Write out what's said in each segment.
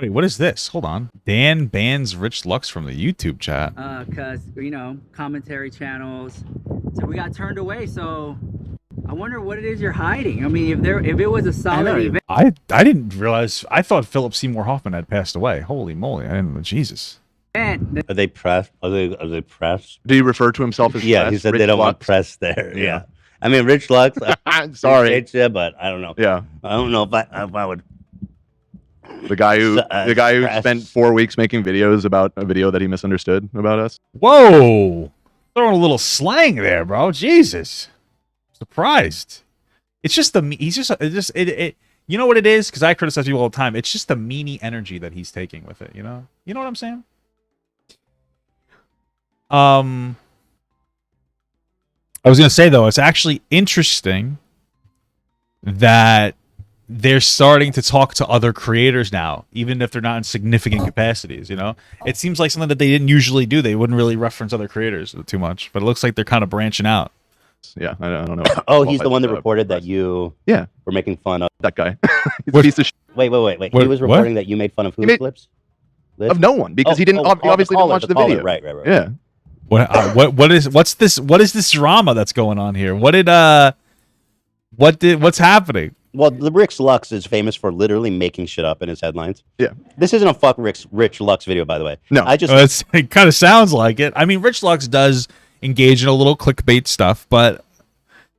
Wait, what is this? Hold on. Dan bans Rich Lux from the YouTube chat. Cause you know, commentary channels. So we got turned away. So I wonder what it is you're hiding. I mean, if it was a solid event. I didn't realize. I thought Philip Seymour Hoffman had passed away. Holy moly! I didn't. Jesus. Are they press? Are they press? Do you refer to himself as? Yeah, press? he said Rich they don't Lux? want press there. Yeah. Yeah. I mean, Rich Lux. Sorry. But I don't know. Yeah. I don't know if I would. The guy who press. spent 4 weeks making videos about a video that he misunderstood about us. Whoa! Throwing a little slang there, bro. Jesus. Surprised. It's just it. You know what it is? Because I criticize you all the time. It's just the meanie energy that he's taking with it. You know what I'm saying? I was gonna say though, it's actually interesting that they're starting to talk to other creators now, even if they're not in significant capacities. You know, it seems like something that they didn't usually do. They wouldn't really reference other creators too much, but it looks like they're kind of branching out. Yeah, I don't know. Oh, he's the one that reported that you were making fun of that guy. He's a piece of shit. Wait. He was reporting that you made fun of whose clips? Of no one, because he didn't obviously didn't watch the video. Right. Yeah. What's this drama that's going on here? What's happening? Well, the Rich Lux is famous for literally making shit up in his headlines. Yeah. This isn't a fuck Rich Lux video, by the way. No. It kind of sounds like it. I mean, Rich Lux does engage in a little clickbait stuff, but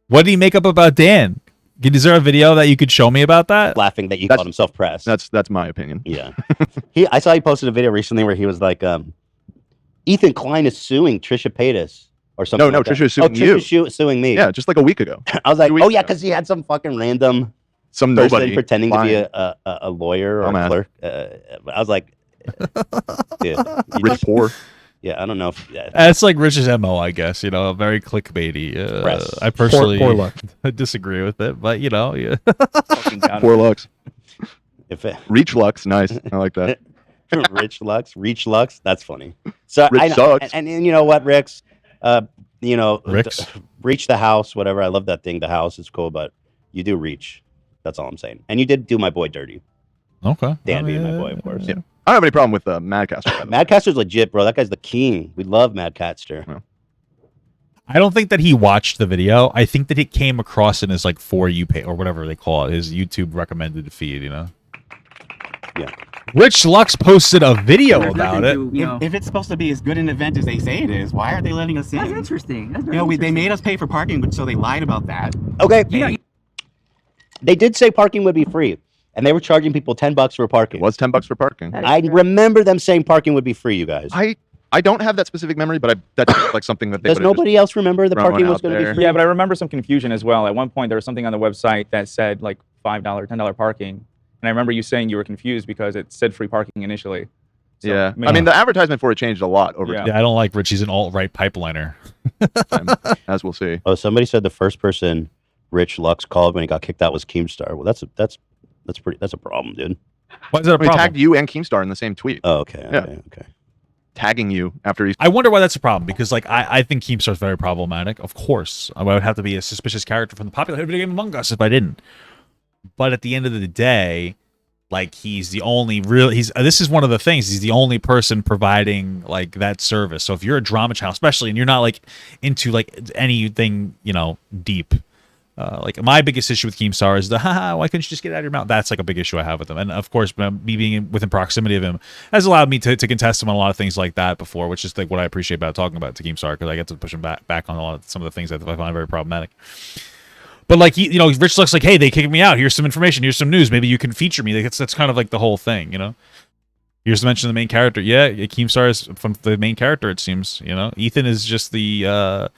what did he make up about Dan? Is there a video that you could show me about that? Laughing that you called himself press. That's my opinion. Yeah. I saw he posted a video recently where he was like, Ethan Klein is suing Trisha Paytas or something. No, like Trisha is suing you. Trisha's suing me. Yeah, just like a week ago. I was like, oh yeah, because he had some fucking random person nobody pretending to be a lawyer or a clerk. I was like, dude, Rich poor. Yeah, I don't know. It's like Rich's MO, I guess. You know, very clickbaitty. I personally poor disagree with it, but you know, yeah. Poor Lux. Reach Lux, nice. I like that. Reach Lux. That's funny. So Rich sucks. And you know what, Ricks? Ricks? Reach the house, whatever. I love that thing. The house is cool, but you do reach. That's all I'm saying. And you did do my boy dirty. Okay. Dan being my boy, of course. Yeah. I don't have any problem with Madcaster. Madcaster's legit, bro. That guy's the king. We love Madcaster. Yeah. I don't think that he watched the video. I think that it came across in his like For You page or whatever they call it, his YouTube recommended feed. You know. Yeah. Rich Lux posted a video about it. If it's supposed to be as good an event as they say it is, why are they letting us in? That's interesting. That's they made us pay for parking, but so they lied about that. Okay. They did say parking would be free, and they were charging people $10 for parking. It was $10 for parking. I remember them saying parking would be free, you guys. I don't have that specific memory, but that's like something that they Does nobody else remember the parking was going to be free? Yeah, but I remember some confusion as well. At one point, there was something on the website that said like $5, $10 parking. And I remember you saying you were confused because it said free parking initially. So, yeah. I mean, the advertisement for it changed a lot over time. Yeah, I don't like Rich. He's an alt-right pipeliner. As we'll see. Oh, somebody said the first person Rich Lux called when he got kicked out was Keemstar. Well, that's a problem, dude. Why is that a problem? He tagged you and Keemstar in the same tweet. Oh, okay. Tagging you after he's... I wonder why that's a problem, because like I think Keemstar's very problematic. Of course, I would have to be a suspicious character from the popular video game Among Us if I didn't. But at the end of the day, like he's the only real. This is one of the things. He's the only person providing like that service. So if you're a drama channel, especially, and you're not like into like anything, you know, deep. Like my biggest issue with Keemstar is why couldn't you just get it out of your mouth? That's like a big issue I have with him. And of course, me being within proximity of him has allowed me to contest him on a lot of things like that before, which is like what I appreciate about talking about to Keemstar, because I get to push him back on some of the things that I find very problematic. But like Rich looks like, hey, they kicked me out. Here's some information. Here's some news. Maybe you can feature me. That's kind of like the whole thing, you know. Here's to mention the main character. Yeah, Keemstar is from the main character. It seems, you know. Ethan is just the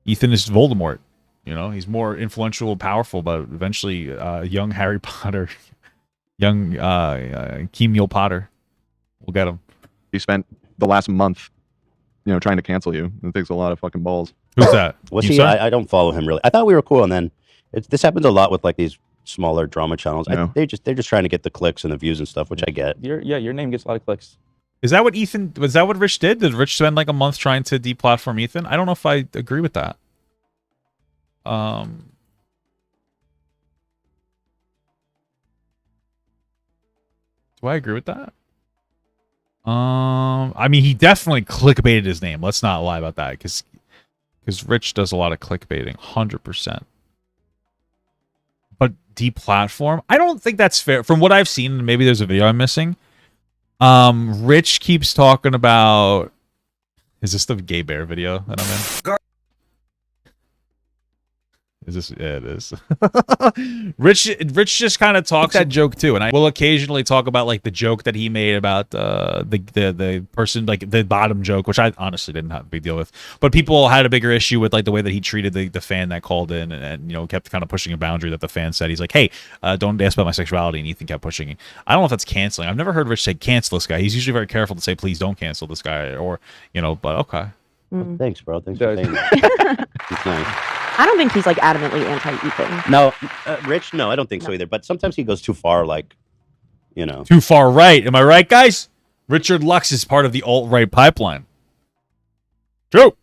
Ethan is Voldemort. You know, he's more influential and powerful, but eventually, young Harry Potter, young Keemule Potter, will get him. He spent the last month, you know, trying to cancel you. It takes a lot of fucking balls. Who's that? What's he? I don't follow him really. I thought we were cool, and then this happens a lot with like these smaller drama channels. No. They're just trying to get the clicks and the views and stuff, which I get. Your name gets a lot of clicks. Is that what Ethan? Was that what Rich did? Did Rich spend like a month trying to deplatform Ethan? I don't know if I agree with that. Do I agree with that? I mean, he definitely clickbaited his name. Let's not lie about that, because Rich does a lot of clickbaiting, 100%. But deplatform, I don't think that's fair. From what I've seen, maybe there's a video I'm missing. Rich keeps talking about. Is this the gay bear video that I'm in? Is this? Yeah, it is. Rich just kind of talks that joke too, and I will occasionally talk about like the joke that he made about the person, like the bottom joke, which I honestly didn't have a big deal with, but people had a bigger issue with like the way that he treated the fan that called in, and you know, kept kind of pushing a boundary that the fan said. He's like, hey, don't ask about my sexuality, and Ethan kept pushing it. I don't know if that's canceling. I've never heard Rich say cancel this guy. He's usually very careful to say please don't cancel this guy, or you know, but okay. Well, thanks, bro. Thanks for saying that. It's nice. I don't think he's like adamantly anti-Ethan. No, Rich, no, I don't think so either. But sometimes he goes too far, like, you know. Too far right. Am I right, guys? Richard Lux is part of the alt-right pipeline. True.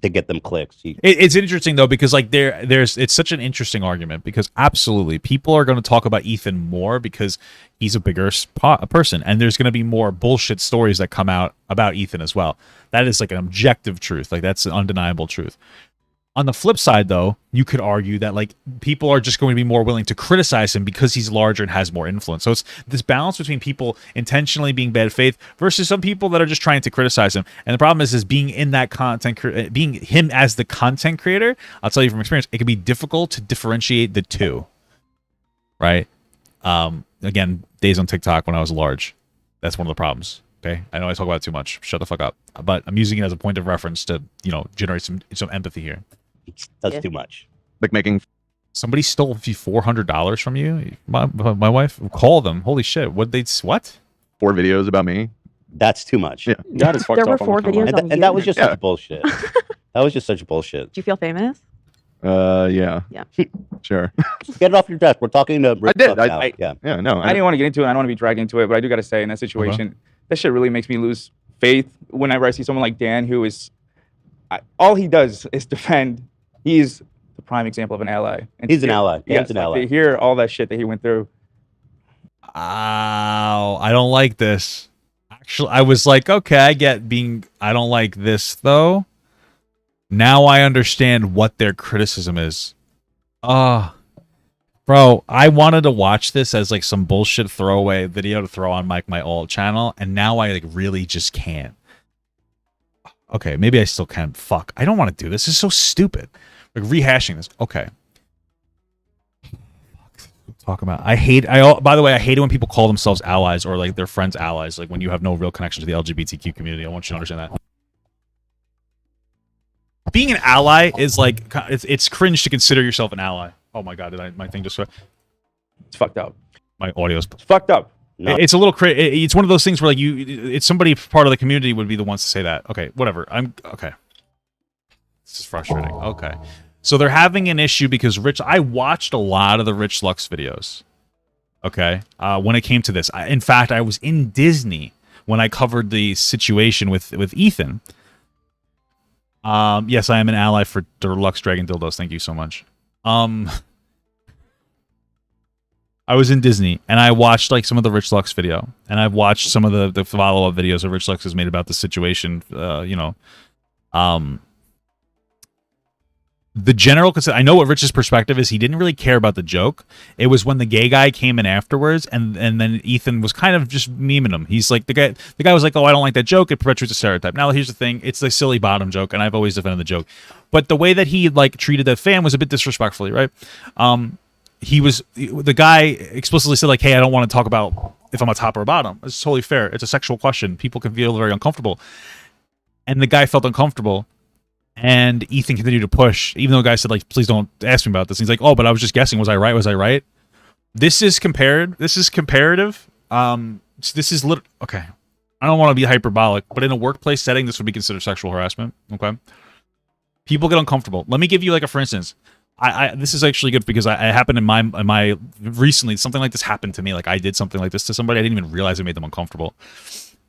To get them clicks. It's interesting, though, because like it's such an interesting argument, because absolutely people are going to talk about Ethan more because he's a bigger person, and there's going to be more bullshit stories that come out about Ethan as well. That is like an objective truth. Like that's an undeniable truth. On the flip side, though, you could argue that like people are just going to be more willing to criticize him because he's larger and has more influence. So it's this balance between people intentionally being bad faith versus some people that are just trying to criticize him. And the problem is being in that content, being him as the content creator. I'll tell you from experience, it can be difficult to differentiate the two. Right? Again, days on TikTok when I was large. That's one of the problems. Okay, I know I talk about it too much. Shut the fuck up. But I'm using it as a point of reference to, you know, generate some empathy here. That's too much. Like making. Somebody stole $400 from you. My wife. Call them. Holy shit! What 4 videos about me? That's too much. Yeah, that is fucked There were up. 4 videos on you. And that was just such bullshit. That was just such bullshit. Do you feel famous? Yeah. Yeah. Sure. Get it off your desk. We're talking to Rick I did. Lux now. Yeah. Yeah. No. I didn't want to get into it. I don't want to be dragged into it, but I do got to say, in that situation, that shit really makes me lose faith whenever I see someone like Dan, who is, all he does is defend. He's the prime example of an ally. And He's an ally. Dan's an ally. To hear all that shit that he went through. Ow, I don't like this. Actually, I was like, okay, I get being, I don't like this, though. Now I understand what their criticism is. Bro, I wanted to watch this as like some bullshit throwaway video to throw on my alt channel, and now I like really just can't. Okay, maybe I still can. Fuck, I don't want to do this. This is so stupid. Like rehashing this. Okay. Talk about. By the way, I hate it when people call themselves allies or like their friends allies. Like when you have no real connection to the LGBTQ community. I want you to understand that. Being an ally is like it's cringe to consider yourself an ally. Oh my god, my thing just? It's fucked up. My audio's fucked up. No. It's a little it's one of those things where like it's somebody part of the community would be the ones to say that. Okay, whatever. Okay. This is frustrating. Okay. So they're having an issue because I watched a lot of the Rich Lux videos. Okay. When it came to this. In fact, I was in Disney when I covered the situation with Ethan. Yes, I am an ally for Deluxe Dragon Dildos. Thank you so much. I was in Disney and I watched like some of the Rich Lux video, and I've watched some of the follow-up videos that Rich Lux has made about the situation. The general concern, I know what Rich's perspective is. He didn't really care about the joke. It was when the gay guy came in afterwards, and then Ethan was kind of just memeing him. He's like, the guy was like, oh, I don't like that joke. It perpetuates a stereotype. Now, here's the thing. It's a silly bottom joke, and I've always defended the joke. But the way that he like treated that fan was a bit disrespectfully, right? The guy explicitly said like, hey, I don't want to talk about if I'm a top or a bottom. It's totally fair. It's a sexual question. People can feel very uncomfortable. And the guy felt uncomfortable. And Ethan continued to push, even though the guy said, like, please don't ask me about this. And he's like, oh, but I was just guessing. Was I right? Was I right? This is comparative. This is okay. I don't want to be hyperbolic, but in a workplace setting, this would be considered sexual harassment. Okay. People get uncomfortable. Let me give you like a, for instance, this is actually good because I happened in my recently, something like this happened to me. Like I did something like this to somebody. I didn't even realize it made them uncomfortable.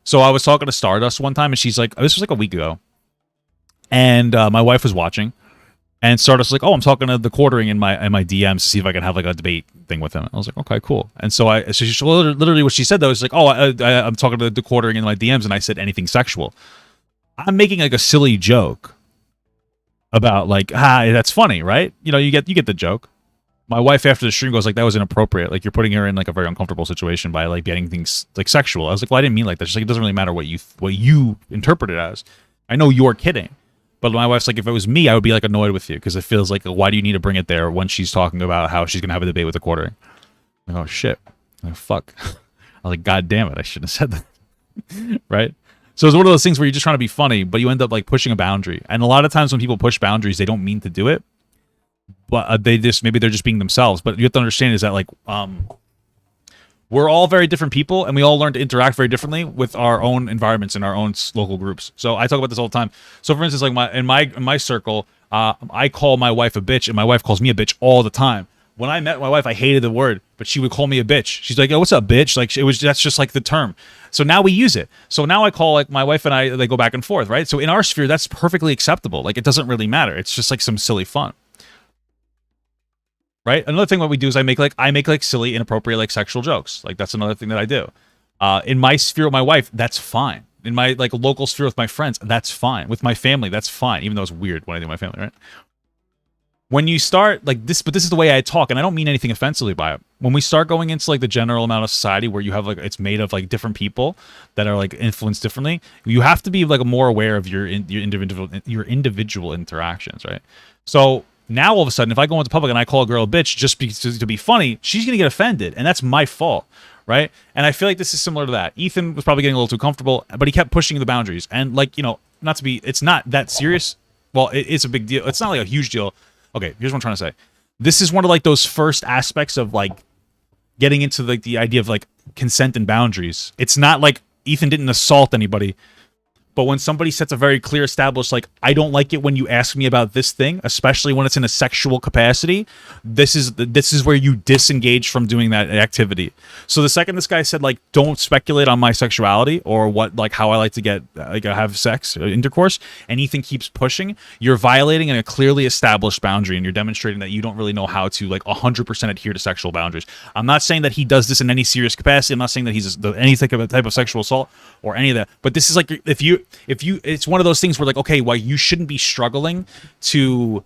So I was talking to Stardust one time and she's like, this was like a week ago. And my wife was watching, And Stardust was like, oh, I'm talking to the quartering in my DMs to see if I can have like a debate thing with him. I was like, okay, cool. And so she literally what she said though is like, oh, I'm talking to the quartering in my DMs, and I said anything sexual. I'm making like a silly joke about like, that's funny, right? You know, you get the joke. My wife after the stream goes like, that was inappropriate. Like you're putting her in like a very uncomfortable situation by like getting things like sexual. I was like, well, I didn't mean like that. She's like, it doesn't really matter what you interpret it as. I know you're kidding. But my wife's like, if it was me, I would be like annoyed with you because it feels like, why do you need to bring it there when she's talking about how she's gonna have a debate with the quartering? Like, oh shit, like, fuck. I was like, god damn it, I shouldn't have said that. Right? So it's one of those things where you're just trying to be funny, but you end up like pushing a boundary. And a lot of times when people push boundaries, they don't mean to do it, but maybe they're just being themselves. But you have to understand is that like we're all very different people, and we all learn to interact very differently with our own environments and our own local groups. So I talk about this all the time. So for instance, like in my circle, I call my wife a bitch, and my wife calls me a bitch all the time. When I met my wife, I hated the word, but she would call me a bitch. She's like, "Oh, what's up, bitch?" Like that's just like the term. So now we use it. So now I call like my wife and I, they go back and forth, right? So in our sphere, that's perfectly acceptable. Like it doesn't really matter. It's just like some silly fun. Right. Another thing what we do is I make like silly, inappropriate, like sexual jokes. Like that's another thing that I do. In my sphere with my wife, that's fine. In my like local sphere with my friends, that's fine. With my family, that's fine. Even though it's weird when I do my family, right? When you start like this, but this is the way I talk, and I don't mean anything offensively by it. When we start going into like the general amount of society where you have like it's made of like different people that are like influenced differently, you have to be like more aware of your individual interactions, right? So now all of a sudden, if I go into public and I call a girl a bitch just to be funny, she's gonna get offended, and that's my fault, right? And I feel like this is similar to that. Ethan was probably getting a little too comfortable, but he kept pushing the boundaries, and like it's not that serious. Well, it's a big deal. It's not like a huge deal. Okay, here's what I'm trying to say. This is one of like those first aspects of like getting into like the idea of like consent and boundaries. It's not like Ethan didn't assault anybody. But when somebody sets a very clear established, like, I don't like it when you ask me about this thing, especially when it's in a sexual capacity, this is where you disengage from doing that activity. So the second this guy said, like, don't speculate on my sexuality or what, like, how I like to get, like, have sex or intercourse, and Ethan keeps pushing, you're violating a clearly established boundary, and you're demonstrating that you don't really know how to, like, 100% adhere to sexual boundaries. I'm not saying that he does this in any serious capacity. I'm not saying that he's any type of sexual assault or any of that. But this is like, if you, it's one of those things where like, okay, well, you shouldn't be struggling to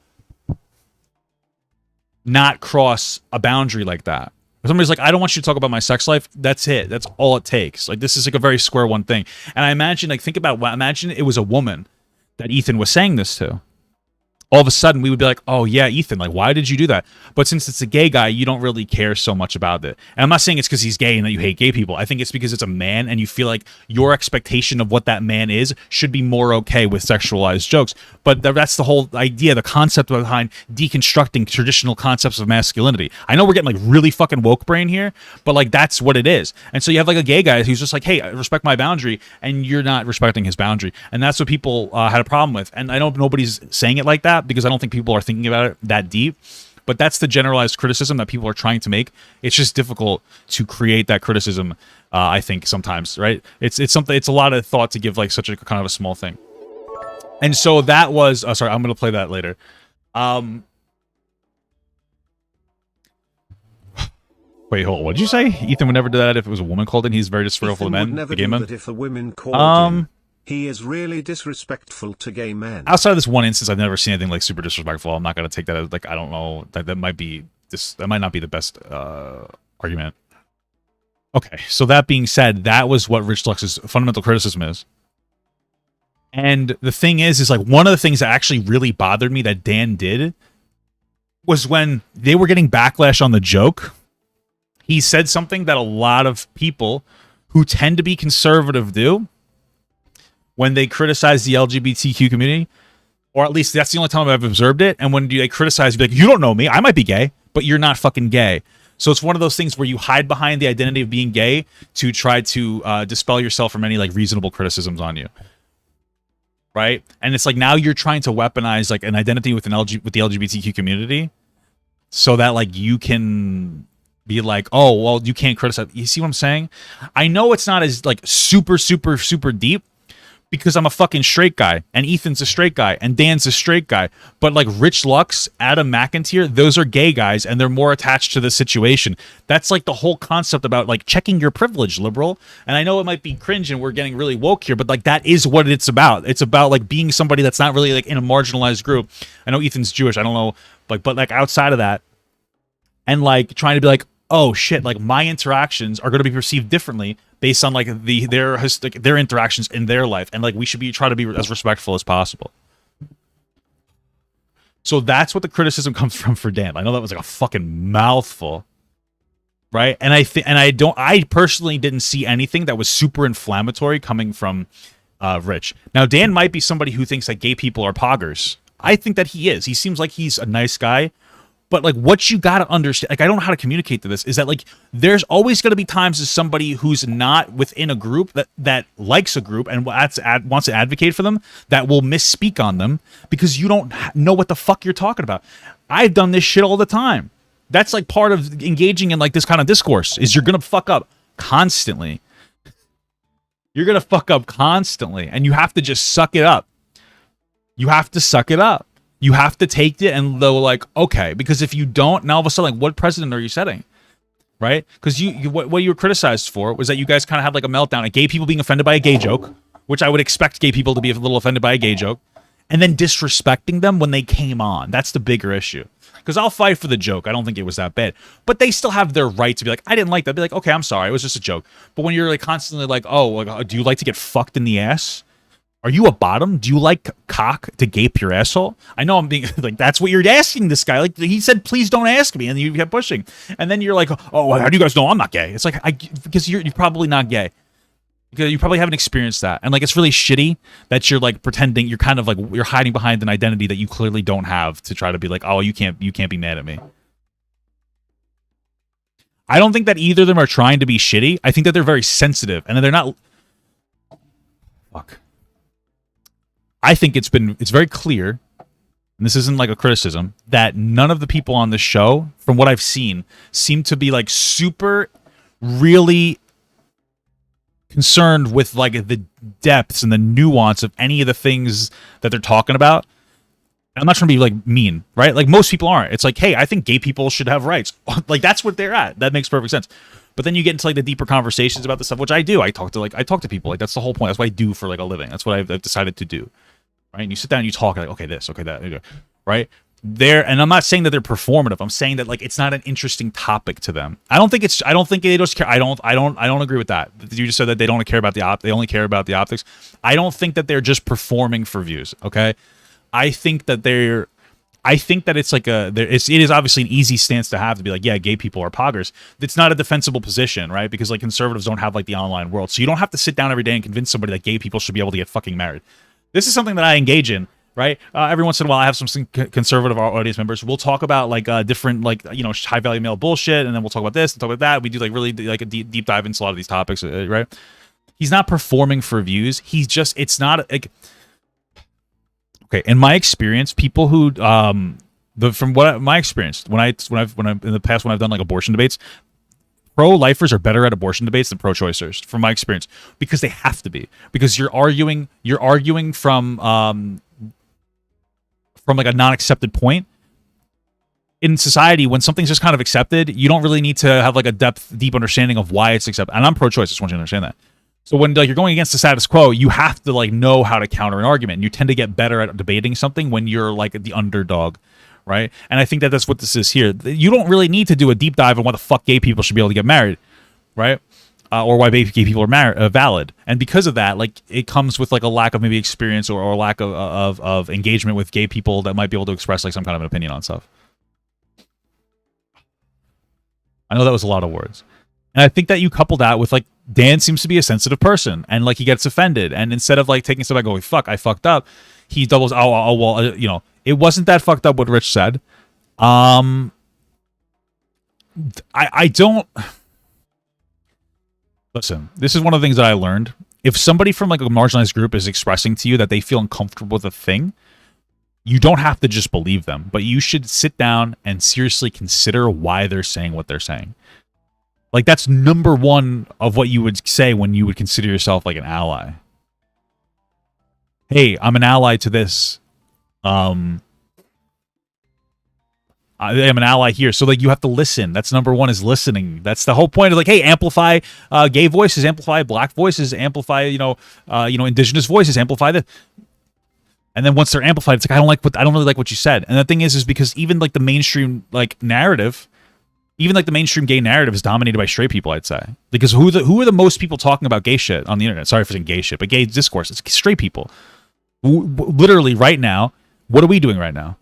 not cross a boundary like that. If somebody's like, I don't want you to talk about my sex life, that's it. That's all it takes. Like, this is like a very square one thing. And I imagine, like, imagine it was a woman that Ethan was saying this to. All of a sudden we would be like, oh yeah, Ethan, like, why did you do that? But since it's a gay guy, you don't really care so much about it. And I'm not saying it's because he's gay and that you hate gay people. I think it's because it's a man and you feel like your expectation of what that man is should be more okay with sexualized jokes. But that's the whole idea, the concept behind deconstructing traditional concepts of masculinity. I know we're getting like really fucking woke brain here, but like that's what it is. And so you have like a gay guy who's just like, hey, I respect my boundary, and you're not respecting his boundary. And that's what people had a problem with. And I know nobody's saying it like that, because I don't think people are thinking about it that deep, but that's the generalized criticism that people are trying to make. It's just difficult to create that criticism, I think, sometimes, right? It's something, it's a lot of thought to give like such a kind of a small thing. And so that was sorry, I'm gonna play that later. Wait, hold on. What did you say? Ethan would never do that if it was a woman called in. He's very disrespectful to men, the gay men. If a woman called in. He is really disrespectful to gay men. Outside of this one instance, I've never seen anything like super disrespectful. I'm not going to take that as like, I don't know, that might be this, that might not be the best argument. Okay, so that being said, that was what Rich Lux's fundamental criticism is. And the thing is like one of the things that actually really bothered me that Dan did was when they were getting backlash on the joke, he said something that a lot of people who tend to be conservative do when they criticize the LGBTQ community, or at least that's the only time I've observed it. And when they criticize, be like, you don't know me, I might be gay, but you're not fucking gay. So it's one of those things where you hide behind the identity of being gay to try to dispel yourself from any like reasonable criticisms on you, right? And it's like now you're trying to weaponize like an identity with the LGBTQ community, so that like you can be like, oh well, you can't criticize. You see what I'm saying? I know it's not as like super deep. because I'm a fucking straight guy, and Ethan's a straight guy, and Dan's a straight guy. But like Rich Lux, Adam McIntyre, those are gay guys, and they're more attached to the situation. That's like the whole concept about like checking your privilege, liberal. And I know it might be cringe and we're getting really woke here, but like that is what it's about. It's about like being somebody that's not really like in a marginalized group. I know Ethan's Jewish, I don't know, like, but like outside of that, and like trying to be like, oh shit, like my interactions are going to be perceived differently based on like their interactions in their life, and like we should try to be as respectful as possible. So that's what the criticism comes from for Dan. I know that was like a fucking mouthful, right? And I personally didn't see anything that was super inflammatory coming from Rich. Now Dan might be somebody who thinks that gay people are poggers. I think that he is. He seems like he's a nice guy. But like what you got to understand, like I don't know how to communicate to this, is that like there's always going to be times as somebody who's not within a group that likes a group and wants to advocate for them, that will misspeak on them because you don't know what the fuck you're talking about. I've done this shit all the time. That's like part of engaging in like this kind of discourse, is you're going to fuck up constantly. You're going to fuck up constantly, and you have to just suck it up. You have to suck it up. You have to take it and they'll like, okay, because if you don't, now all of a sudden, like, what precedent are you setting? Right? Because what you were criticized for was that you guys kind of had like a meltdown at gay people being offended by a gay joke, which I would expect gay people to be a little offended by a gay joke, and then disrespecting them when they came on. That's the bigger issue. Because I'll fight for the joke. I don't think it was that bad. But they still have their right to be like, I didn't like that. Be like, okay, I'm sorry. It was just a joke. But when you're like constantly like, oh, like, do you like to get fucked in the ass? Are you a bottom? Do you like cock to gape your asshole? I know I'm being like, that's what you're asking this guy. Like he said, please don't ask me. And you kept pushing. And then you're like, oh, how do you guys know I'm not gay? It's like, because you're probably not gay. Because you probably haven't experienced that. And like, it's really shitty that you're like pretending, you're kind of like, you're hiding behind an identity that you clearly don't have to try to be like, oh, you can't be mad at me. I don't think that either of them are trying to be shitty. I think that they're very sensitive and they're not. Fuck. I think it's very clear, and this isn't like a criticism, that none of the people on this show, from what I've seen, seem to be like super really concerned with like the depths and the nuance of any of the things that they're talking about. I'm not trying to be like mean, right? Like most people aren't. It's like, hey, I think gay people should have rights. Like that's what they're at. That makes perfect sense. But then you get into like the deeper conversations about this stuff, which I do. I talk to people. Like that's the whole point. That's what I do for like a living. That's what I've decided to do. Right? And you sit down and you talk like, okay, this, okay, that, right? And I'm not saying that they're performative. I'm saying that like it's not an interesting topic to them. I don't think they just care. I don't agree with that. You just said that they don't care about they only care about the optics. I don't think that they're just performing for views. Okay. I think that it's like it is obviously an easy stance to have to be like, yeah, gay people are poggers. It's not a defensible position, right? Because like conservatives don't have like the online world. So you don't have to sit down every day and convince somebody that gay people should be able to get fucking married. This is something that I engage in, right? Every once in a while, I have some conservative audience members. We'll talk about like different, like, high value male bullshit, and then we'll talk about this and talk about that. We do like really like a deep dive into a lot of these topics, right? He's not performing for views. It's not like, okay. In my experience, people who my experience when I'm in the past when I've done like abortion debates, pro-lifers are better at abortion debates than pro-choicers, from my experience, because they have to be, because you're arguing from like a non-accepted point in society. When something's just kind of accepted, you don't really need to have like a deep understanding of why it's accepted. And I'm pro-choice, I just want you to understand that. So when like you're going against the status quo, you have to like know how to counter an argument. And you tend to get better at debating something when you're like the underdog. Right. And I think that that's what this is here. You don't really need to do a deep dive on why the fuck gay people should be able to get married. Right. Or why gay people are valid. And because of that, like it comes with like a lack of maybe experience or a lack of engagement with gay people that might be able to express like some kind of an opinion on stuff. I know that was a lot of words. And I think that you couple that with like Dan seems to be a sensitive person and like he gets offended. And instead of like taking a step back going, fuck, I fucked up, he doubles, it wasn't that fucked up what Rich said. I don't listen. This is one of the things that I learned. If somebody from like a marginalized group is expressing to you that they feel uncomfortable with a thing, you don't have to just believe them, but you should sit down and seriously consider why they're saying what they're saying. Like that's number one of what you would say when you would consider yourself like an ally. hey, I'm an ally to this. I am an ally here. So like you have to listen. That's number one, is listening. That's the whole point of like, hey, amplify gay voices, amplify black voices, amplify, indigenous voices, amplify this. And then once they're amplified, it's like, I don't really like what you said. And the thing is because even like the mainstream like narrative, even like the mainstream gay narrative is dominated by straight people, I'd say. Because who are the most people talking about gay shit on the internet? Sorry for saying gay shit, but gay discourse. It's straight people. Literally right now, what are we doing right now?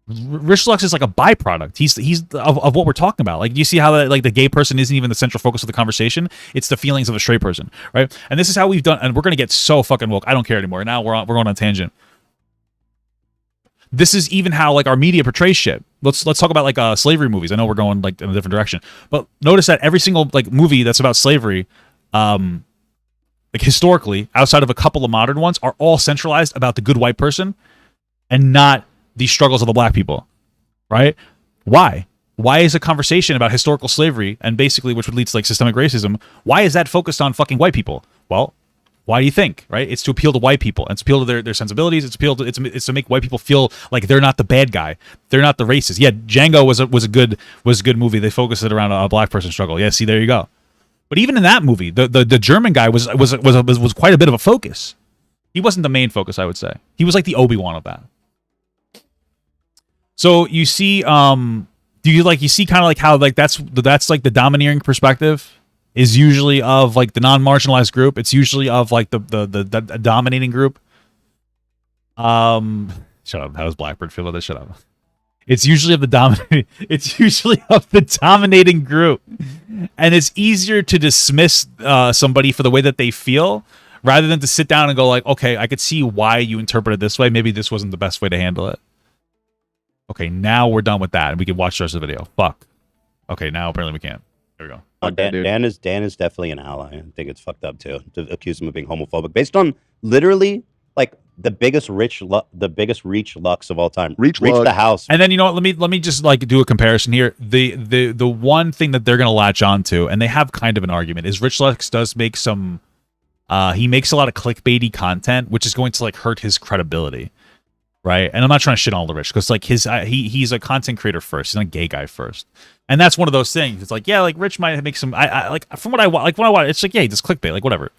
Rich Lux is like a byproduct. He's of what we're talking about. Like, do you see how like the gay person isn't even the central focus of the conversation? It's the feelings of a straight person, right? And this is how we've done. And we're gonna get so fucking woke. I don't care anymore. Now we're going on a tangent. This is even how like our media portrays shit. Let's talk about like slavery movies. I know we're going like in a different direction, but notice that every single like movie that's about slavery, like historically, outside of a couple of modern ones, are all centralized about the good white person, and not the struggles of the black people, right? Why? Why is a conversation about historical slavery and basically which would lead to like systemic racism? Why is that focused on fucking white people? Well, why do you think, right? It's to appeal to white people, and it's appeal to their sensibilities. It's to make white people feel like they're not the bad guy, they're not the racist. Yeah, Django was a good movie. They focused it around a black person struggle. Yeah, see, there you go. But even in that movie, the German guy was quite a bit of a focus. He wasn't the main focus, I would say. He was like the Obi-Wan of that. So you see, you see kind of like how like that's like the domineering perspective is usually of like the non-marginalized group. It's usually of like the dominating group. Shut up. How does Blackbird feel about this? Shut up. It's usually of the dominating. It's usually of the dominating group, and it's easier to dismiss somebody for the way that they feel rather than to sit down and go like, okay, I could see why you interpret it this way. Maybe this wasn't the best way to handle it. Okay, now we're done with that, and we can watch the rest of the video. Fuck. Okay, now apparently we can't. There we go. Dan is definitely an ally. I think it's fucked up too to accuse him of being homophobic based on literally like the biggest Reach Lux of all time. Reach the house. And then you know what? Let me just like do a comparison here. The one thing that they're gonna latch onto, and they have kind of an argument, is Rich Lux does make some. He makes a lot of clickbaity content, which is going to like hurt his credibility. Right, and I'm not trying to shit on all the Rich because like he's a content creator first. He's not a gay guy first, and that's one of those things. It's like like Rich might make some. I like from what I watch. Like when I watch, it's like he does clickbait, like whatever,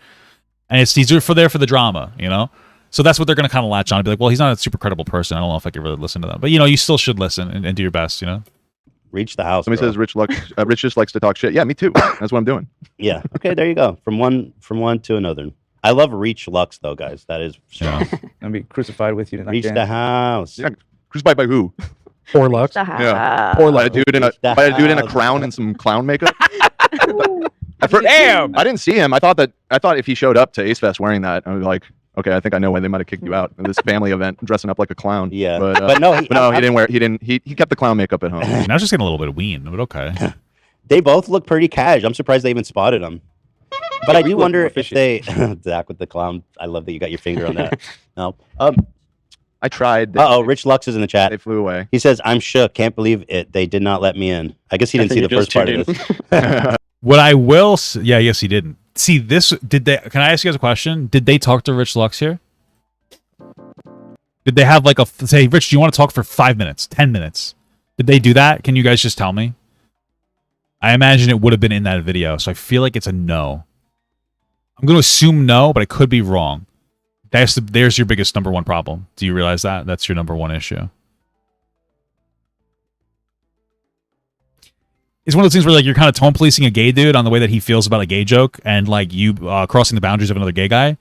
and he's for the drama, you know. So that's what they're gonna kind of latch on and be like, well, he's not a super credible person. I don't know if I could really listen to them, but you still should listen and do your best, Reach the house. Somebody says Rich just likes to talk shit. Yeah, me too. That's what I'm doing. Yeah. Okay, there you go. From one to another. I love Reach Lux though, guys. That is strong. I'll be crucified with you tonight. Reach the house. Yeah, crucified by who? Poor Lux. Yeah. Poor Lux. By a dude in a crown and some clown makeup. Damn! I didn't see him. I thought if he showed up to Ace Fest wearing that, I was like, okay, I think I know why they might have kicked you out of this family event dressing up like a clown. Yeah, but no, he didn't wear. He didn't. He kept the clown makeup at home. Now it's just getting a little bit of ween, but okay. They both look pretty cash. I'm surprised they even spotted him. But I do wonder if they Zach with the clown. I love that you got your finger on that. No. I tried. Rich Lux is in the chat. They flew away. He says, "I'm shook. Can't believe it. They did not let me in." I guess he didn't see the first part of this. What I will yes, he didn't. See this, can I ask you guys a question? Did they talk to Rich Lux here? Did they have like say, Rich, do you want to talk for 5 minutes, 10 minutes? Did they do that? Can you guys just tell me? I imagine it would have been in that video, so I feel like it's a no. I'm going to assume no, but I could be wrong. There's your biggest number one problem. Do you realize that? That's your number one issue. It's one of those things where like you're kind of tone policing a gay dude on the way that he feels about a gay joke, and like you crossing the boundaries of another gay guy,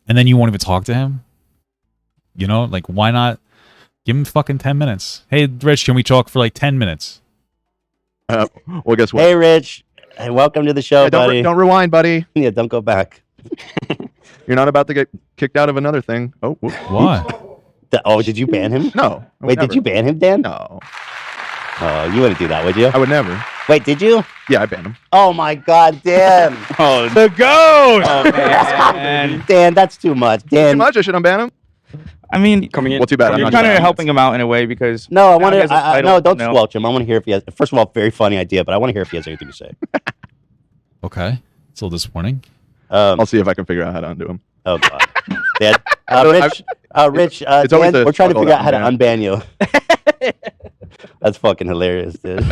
and then you won't even talk to him. Like why not give him fucking 10 minutes? Hey, Rich, can we talk for like 10 minutes? Well, guess what? Hey, Rich. Hey, welcome to the show, buddy. Don't rewind, buddy. Yeah, don't go back. You're not about to get kicked out of another thing. Oh, what? Did you ban him? No. Wait, did you ban him, Dan? No. Oh, you wouldn't do that, would you? I would never. Wait, did you? Yeah, I banned him. Oh my God, Dan! The goat! Oh, man. Dan, that's too much. Dan, Too much? I should unban him. I mean, Coming in. Well, too bad. you're kind of helping him out in a way because no, I want he has a to. title, No, don't squelch him. I want to hear if he has. First of all, very funny idea, but I want to hear if he has anything to say. Okay, it's a little disappointing. I'll see if I can figure out how to undo him. Oh God, Dan, Rich, It's always Dan, a we're trying to struggle figure out how to to unban you. That's fucking hilarious, dude.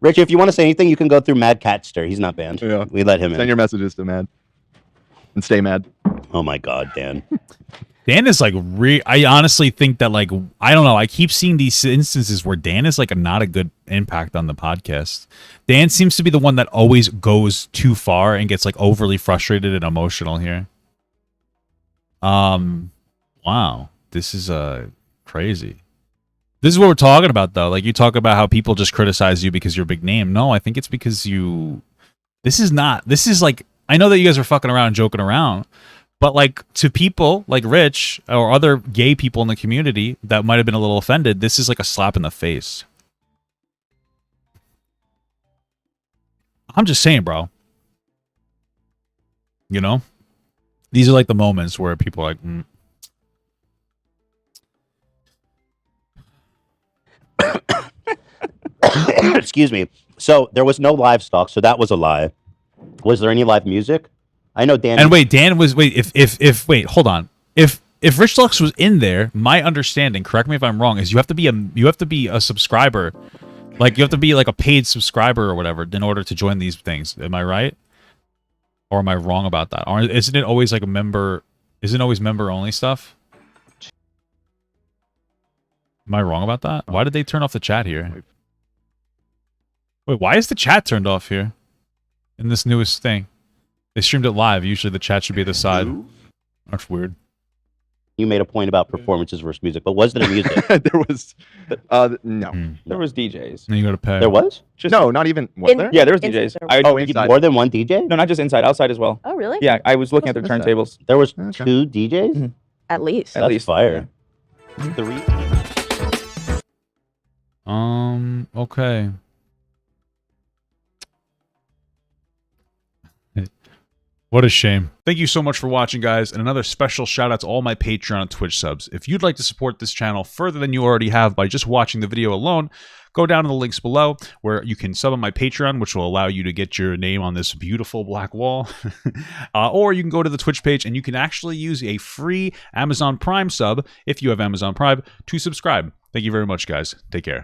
Rich, if you want to say anything, you can go through Mad Catster. He's not banned. Yeah. We let him Send in. your messages to Mad. And stay mad. Oh my God, Dan. Dan is like, I honestly think that, like, I don't know. I keep seeing these instances where Dan is like not a good impact on the podcast. Dan seems to be the one that always goes too far and gets like overly frustrated and emotional here. Wow, this is crazy. This is what we're talking about, though. Like, you talk about how people just criticize you because you're a big name. No, I think it's because you. This is like, I know that you guys are fucking around, joking around. But, like, to people like Rich or other gay people in the community that might have been a little offended, this is like a slap in the face. I'm just saying, bro. You know? These are like the moments where people are like, Excuse me. So there was no livestock, so that was a lie. Was there any live music? I know Dan. And wait, Dan was wait, hold on. If Rich Lux was in there, my understanding, correct me if I'm wrong, is you have to be a subscriber. Like, you have to be like a paid subscriber or whatever in order to join these things. Am I right? Or am I wrong about that? Or isn't it always like a member? Isn't it always member only stuff? Am I wrong about that? Why did they turn off the chat here? Wait, why is the chat turned off here? In this newest thing. They streamed it live. Usually the chat should be at the side. That's weird. You made a point about performances versus music, but was there music? There was no. There was DJs. Then you got to pay. There was? Just, No, not even. What there? Yeah, there was Inside DJs. there. Oh, inside. More than one DJ? No, not just inside, outside as well. Oh, really? Yeah, I was looking at the What's that? turntables. There was Okay. 2 DJs? Mhm. At least. At That's least. fire. 3? Okay. What a shame. Thank you so much for watching, guys, and another special shout out to all my Patreon and Twitch subs. If you'd like to support this channel further than you already have by just watching the video alone, go down to the links below where you can sub on my Patreon, which will allow you to get your name on this beautiful black wall. Or you can go to the Twitch page and you can actually use a free Amazon Prime sub, if you have Amazon Prime, to subscribe. Thank you very much, guys. Take care.